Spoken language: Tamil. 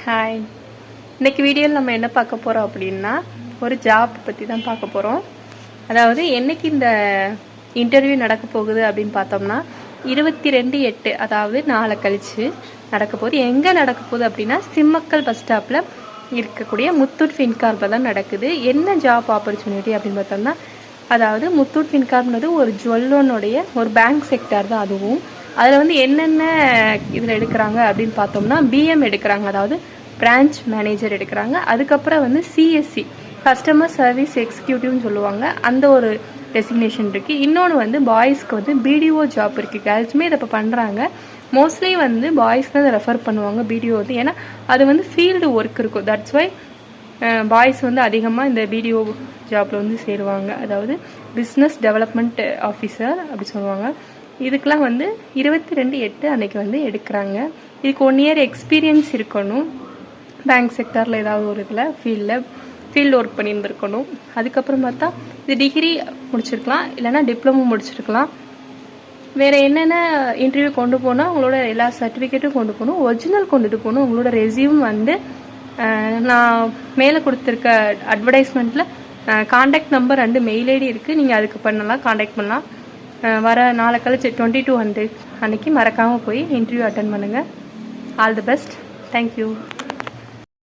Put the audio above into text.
ஹாய். இன்றைக்கி வீடியோவில் நம்ம என்ன பார்க்க போகிறோம் அப்படின்னா ஒரு ஜாப் பற்றி தான் பார்க்க போகிறோம். அதாவது என்றைக்கு இந்த இன்டர்வியூ நடக்க போகுது அப்படின்னு பார்த்தோம்னா 22/8, அதாவது நாளை கழித்து நடக்க போகுது. எங்கே நடக்க போகுது அப்படின்னா சிம்மக்கல் பஸ் ஸ்டாப்பில் இருக்கக்கூடிய முத்தூட் ஃபின்கார்பில் தான் நடக்குது. என்ன ஜாப் ஆப்பர்ச்சுனிட்டி அப்படின்னு பார்த்தோம்னா, அதாவது முத்தூட் ஃபின்கார்ப்னது ஒரு ஜுவல்லோனுடைய ஒரு பேங்க் செக்டார் தான். அதுவும் அதில் என்னென்ன இதில் எடுக்கிறாங்க அப்படின்னு பார்த்தோம்னா பிஎம் எடுக்கிறாங்க, அதாவது பிரான்ச் மேனேஜர் எடுக்கிறாங்க. அதுக்கப்புறம் சிஎஸ்சி கஸ்டமர் சர்வீஸ் எக்ஸிக்யூட்டிவ்னு சொல்லுவாங்க, அந்த ஒரு டெசிக்னேஷன் இருக்குது. இன்னொன்று பாய்ஸ்க்கு பிடிஓ ஜாப் இருக்குது. கேர்ள்ஸுமே இதை இப்போ பண்ணுறாங்க. மோஸ்ட்லி பாய்ஸ் தான் இதை ரெஃபர் பண்ணுவாங்க பிடிஓ. ஏன்னா அது ஃபீல்டு ஒர்க் இருக்கும். தட்ஸ் வை பாய்ஸ் அதிகமாக இந்த பிடிஓ ஜாப்பில் சேருவாங்க. அதாவது பிஸ்னஸ் டெவலப்மெண்ட் ஆஃபீஸர் அப்படி சொல்லுவாங்க. இதுக்கெலாம் 22/8 அன்றைக்கி எடுக்கிறாங்க. இதுக்கு 1 இயர் எக்ஸ்பீரியன்ஸ் இருக்கணும். பேங்க் செக்டாரில் ஏதாவது ஒரு இதில் ஃபீல்டு ஒர்க் பண்ணியிருந்துருக்கணும். அதுக்கப்புறம் பார்த்தா இது டிகிரி முடிச்சிருக்கலாம், இல்லைனா டிப்ளமோ முடிச்சிருக்கலாம். வேறு என்னென்ன இன்டர்வியூ கொண்டு போனால் உங்களோட எல்லா சர்டிஃபிகேட்டும் கொண்டு போகணும், ஒரிஜினல் கொண்டுட்டு போகணும். உங்களோட ரெஸ்யூம் நான் மேலே கொடுத்துருக்க அட்வர்டைஸ்மெண்ட்டில் contact number and mail ID இருக்குது. நீங்கள் அதுக்கு காண்டாக்ட் பண்ணலாம். வர நாளை கழிச்சு 2200 அன்றைக்கி மறக்காமல் போய் இன்டர்வியூ அட்டன் பண்ணுங்கள். All the best. தேங்க்யூ.